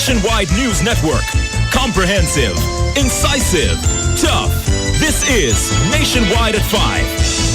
nationwide news network. Comprehensive, incisive, tough. This is Nationwide at 5.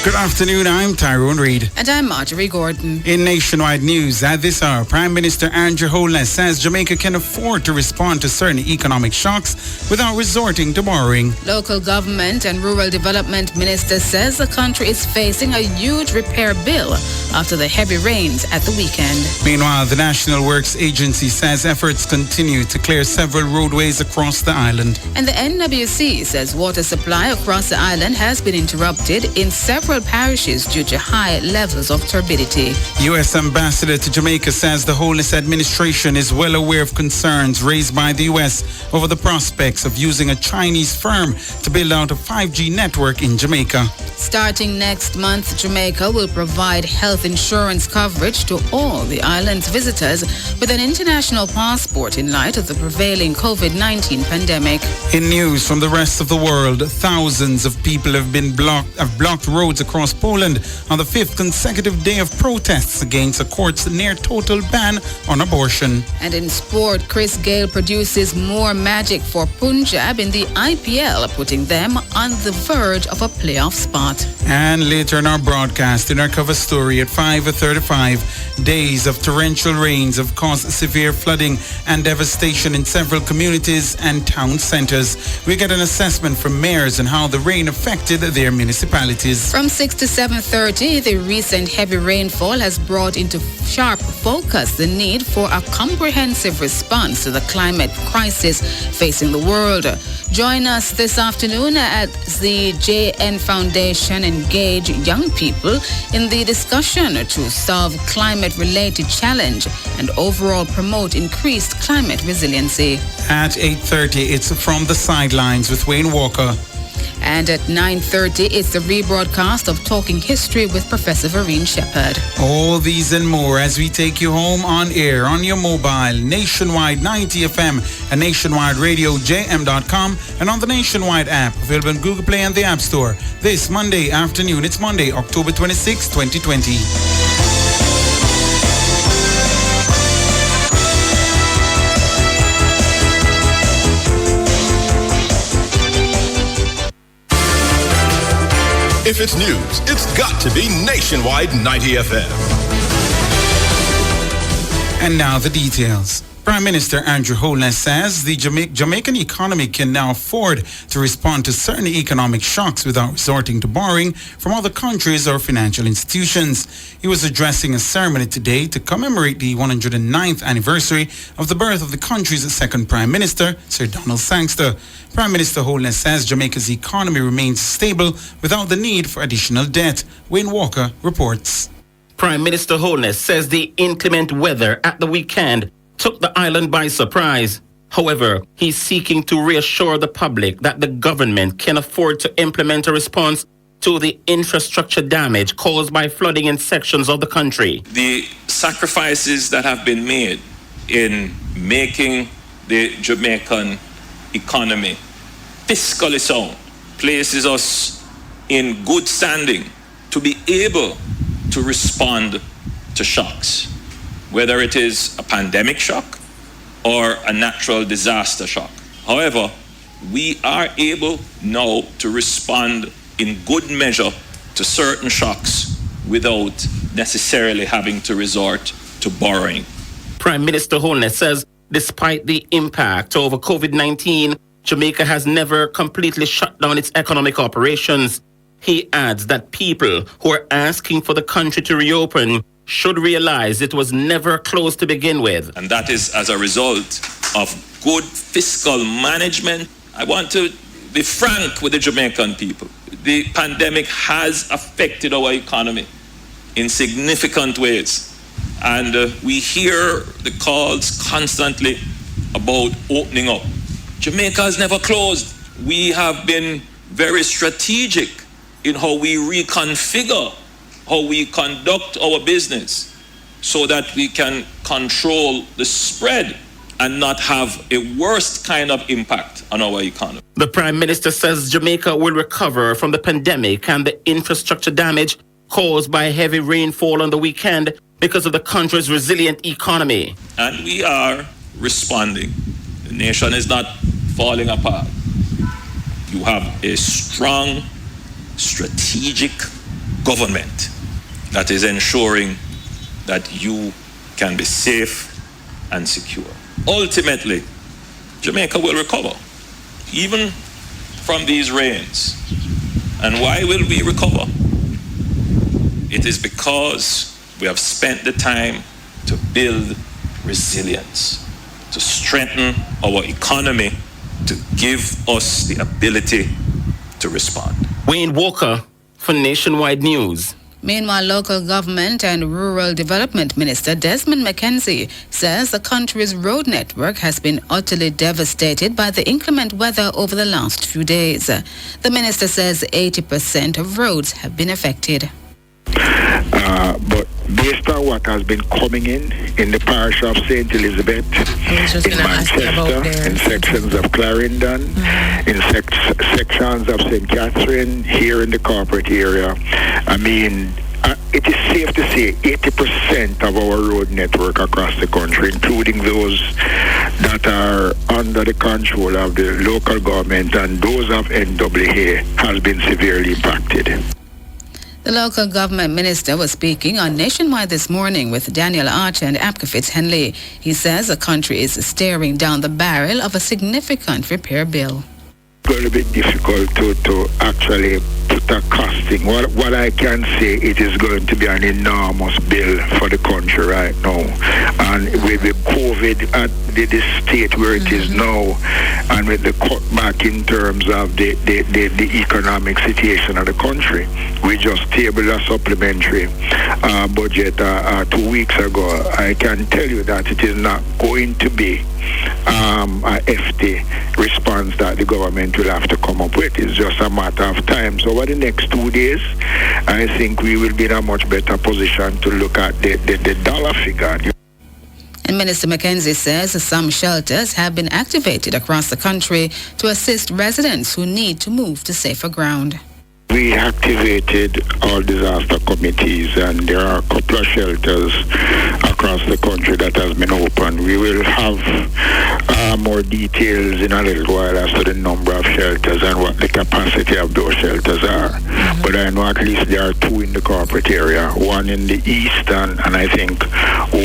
Good afternoon, I'm Tyrone Reid. And I'm Marjorie Gordon. In Nationwide News at this hour, Prime Minister Andrew Holness says Jamaica can afford to respond to certain economic shocks without resorting to borrowing. Local government and rural development minister says the country is facing a huge repair bill after the heavy rains at the weekend. Meanwhile, the National Works Agency says efforts continue to clear several roadways across the island. And the NWC says water supply across the island has been interrupted in several parishes due to high levels of turbidity. U.S. Ambassador to Jamaica says the Holness administration is well aware of concerns raised by the U.S. over the prospects of using a Chinese firm to build out a 5G network in Jamaica. Starting next month, Jamaica will provide health insurance coverage to all the island's visitors with an international passport in light of the prevailing COVID-19 pandemic. In news from the rest of the world, thousands of people have blocked roads across Poland on the fifth consecutive day of protests against the court's near-total ban on abortion. And in sport, Chris Gayle produces more magic for Punjab in the IPL, putting them on the verge of a playoff spot. And later in our broadcast, in our cover story at 5:35, days of torrential rains have caused severe flooding and devastation in several communities and town centres. We get an assessment from mayors on how the rain affected their municipalities. From 6 to 7:30, the recent heavy rainfall has brought into sharp focus the need for a comprehensive response to the climate crisis facing the world. Join us this afternoon as the JN Foundation engage young people in the discussion to solve climate-related challenge and overall promote increased climate resiliency. At 8:30, it's From the Sidelines with Wayne Walker. And at 9:30, it's the rebroadcast of Talking History with Professor Vereen Shepherd. All these and more as we take you home on air, on your mobile, Nationwide 90 FM and Nationwide Radio JM.com and on the Nationwide app, available on Google Play and the App Store. This Monday afternoon, it's Monday, October 26, 2020. If it's news, it's got to be Nationwide 90 FM. And now the details. Prime Minister Andrew Holness says the Jamaican economy can now afford to respond to certain economic shocks without resorting to borrowing from other countries or financial institutions. He was addressing a ceremony today to commemorate the 109th anniversary of the birth of the country's second Prime Minister, Sir Donald Sangster. Prime Minister Holness says Jamaica's economy remains stable without the need for additional debt. Wayne Walker reports. Prime Minister Holness says the inclement weather at the weekend took the island by surprise. However, he's seeking to reassure the public that the government can afford to implement a response to the infrastructure damage caused by flooding in sections of the country. The sacrifices that have been made in making the Jamaican economy fiscally sound places us in good standing to be able to respond to shocks, whether it is a pandemic shock or a natural disaster shock. However, we are able now to respond in good measure to certain shocks without necessarily having to resort to borrowing. Prime Minister Holness says despite the impact of COVID-19, Jamaica has never completely shut down its economic operations. He adds that people who are asking for the country to reopen should realize it was never closed to begin with. And that is as a result of good fiscal management. I want to be frank with the Jamaican people. The pandemic has affected our economy in significant ways. And we hear the calls constantly about opening up. Jamaica has never closed. We have been very strategic in how we reconfigure, how we conduct our business so that we can control the spread and not have a worst kind of impact on our economy. The Prime Minister says Jamaica will recover from the pandemic and the infrastructure damage caused by heavy rainfall on the weekend because of the country's resilient economy. And we are responding. The nation is not falling apart. You have a strong, strategic government that is ensuring that you can be safe and secure. Ultimately, Jamaica will recover, even from these rains. And why will we recover? It is because we have spent the time to build resilience, to strengthen our economy, to give us the ability to respond. Wayne Walker for Nationwide News. Meanwhile, local government and rural development minister Desmond McKenzie says the country's road network has been utterly devastated by the inclement weather over the last few days. The minister says 80% of roads have been affected. But based on what has been coming in the parish of St. Elizabeth, in Manchester, in sections of Clarendon, in sections of St. Catherine, here in the corporate area, I mean, it is safe to say 80% of our road network across the country, including those that are under the control of the local government and those of NWA, has been severely impacted. The local government minister was speaking on Nationwide this morning with Daniel Archer and Apka Fitzhenley. He says the country is staring down the barrel of a significant repair bill. It's going to be difficult to actually put a costing. What I can say, it is going to be an enormous bill for the country right now. And with the COVID at the state where it is now, and with the cutback in terms of the economic situation of the country, we just tabled a supplementary budget 2 weeks ago. I can tell you that it is not going to be a hefty response that the government will have to come up with. It's just a matter of time. So over the next 2 days, I think we will be in a much better position to look at the dollar figure. And Minister McKenzie says some shelters have been activated across the country to assist residents who need to move to safer ground. We activated all disaster committees, and there are a couple of shelters across the country that has been opened. We will have more details in a little while as to the number of shelters and what the capacity of those shelters are. But I know at least there are 2 in the corporate area, one in the east and I think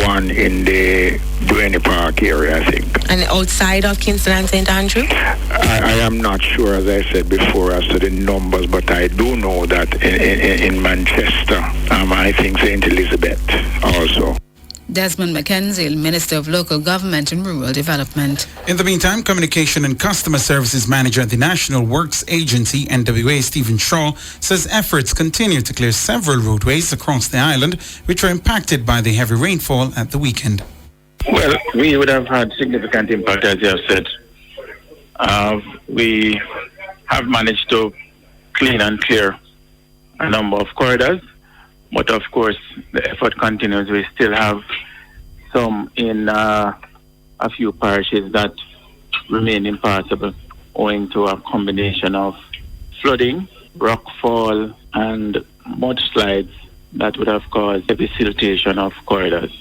one in the Duane Park area, I think. And outside of Kingston and St. Andrew? I am not sure, as I said before, as to the numbers, but I do know that in Manchester, I think St. Elizabeth also. Desmond McKenzie, Minister of Local Government and Rural Development. In the meantime, Communication and Customer Services Manager at the National Works Agency, NWA, Stephen Shaw, says efforts continue to clear several roadways across the island, which were impacted by the heavy rainfall at the weekend. Well, we would have had significant impact, as you have said. We have managed to clean and clear a number of corridors, but of course the effort continues. We still have some in a few parishes that remain impassable owing to a combination of flooding, rockfall and mudslides that would have caused heavy siltation of corridors.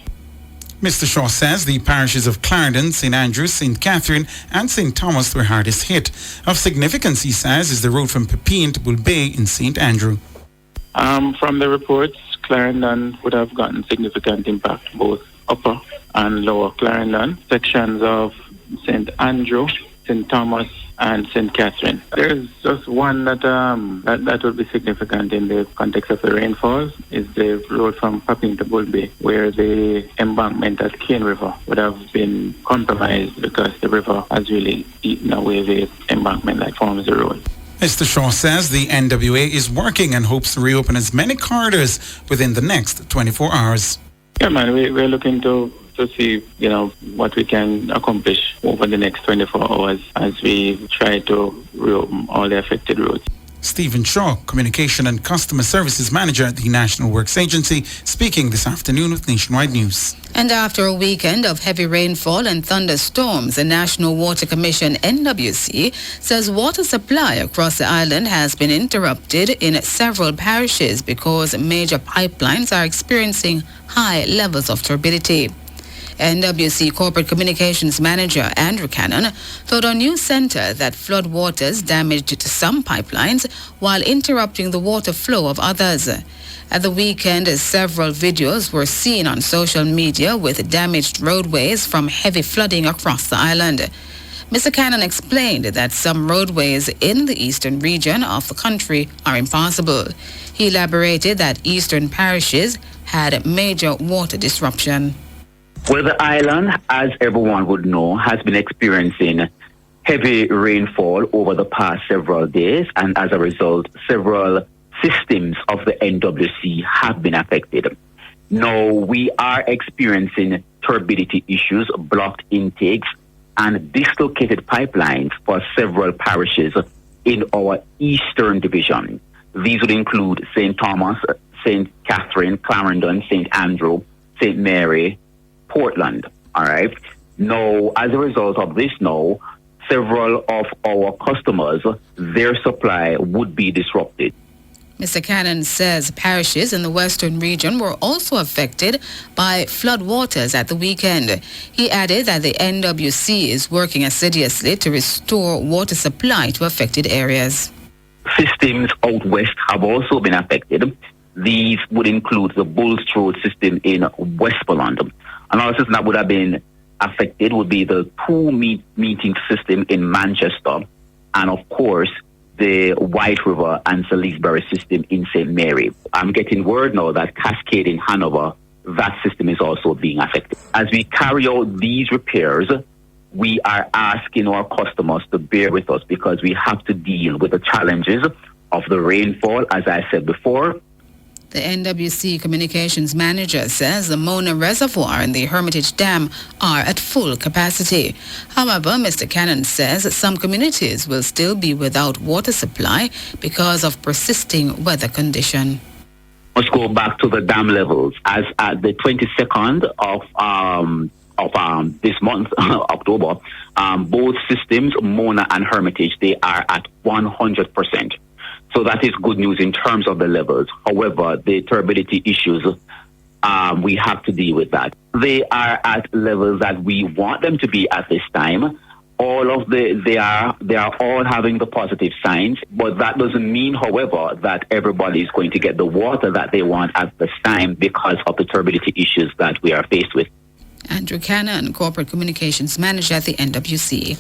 Mr. Shaw says the parishes of Clarendon, St. Andrews, St. Catherine and St. Thomas were hardest hit. Of significance, he says, is the road from Pepin to Bull Bay in St. Andrew. From the reports, Clarendon would have gotten significant impact, both upper and lower Clarendon, sections of St. Andrew, St. Thomas and St. Catherine. There's just one that would be significant in the context of the rainfall, is the road from Papin to Bull Bay, where the embankment at Cane River would have been compromised because the river has really eaten away the embankment that forms the road. Mr. Shaw says the NWA is working and hopes to reopen as many corridors within the next 24 hours. Yeah, man, we're looking to see, what we can accomplish over the next 24 hours as we try to reopen all the affected roads. Stephen Shaw, Communication and Customer Services Manager at the National Works Agency, speaking this afternoon with Nationwide News. And after a weekend of heavy rainfall and thunderstorms, the National Water Commission, NWC, says water supply across the island has been interrupted in several parishes because major pipelines are experiencing high levels of turbidity. NWC Corporate Communications Manager Andrew Cannon told our news centre that flood waters damaged some pipelines while interrupting the water flow of others. At the weekend, several videos were seen on social media with damaged roadways from heavy flooding across the island. Mr. Cannon explained that some roadways in the eastern region of the country are impassable. He elaborated that eastern parishes had major water disruption. Well, the island, as everyone would know, has been experiencing heavy rainfall over the past several days, and as a result, several systems of the NWC have been affected. Now, we are experiencing turbidity issues, blocked intakes, and dislocated pipelines for several parishes in our eastern division. These would include St. Thomas, St. Catherine, Clarendon, St. Andrew, St. Mary, Portland. All right. Now, as a result of this several of our customers, their supply would be disrupted. Mr. Cannon says parishes in the western region were also affected by flood waters at the weekend. He added that the NWC is working assiduously to restore water supply to affected areas. Systems out west have also been affected. These would include the Bulls Road system in Westmoreland. Another system that would have been affected would be the two meeting system in Manchester, and of course, the White River and Salisbury system in St. Mary. I'm getting word now that Cascade in Hanover, that system is also being affected. As we carry out these repairs, we are asking our customers to bear with us because we have to deal with the challenges of the rainfall, as I said before. The NWC Communications Manager says the Mona Reservoir and the Hermitage Dam are at full capacity. However, Mr. Cannon says some communities will still be without water supply because of persisting weather condition. Let's go back to the dam levels. As at the 22nd of this month, October, both systems, Mona and Hermitage, they are at 100%. So that is good news in terms of the levels. However, the turbidity issues, we have to deal with that. They are at levels that we want them to be at this time. They are all having the positive signs, but that doesn't mean, however, that everybody is going to get the water that they want at this time because of the turbidity issues that we are faced with. Andrew Cannon, Corporate Communications Manager at the NWC.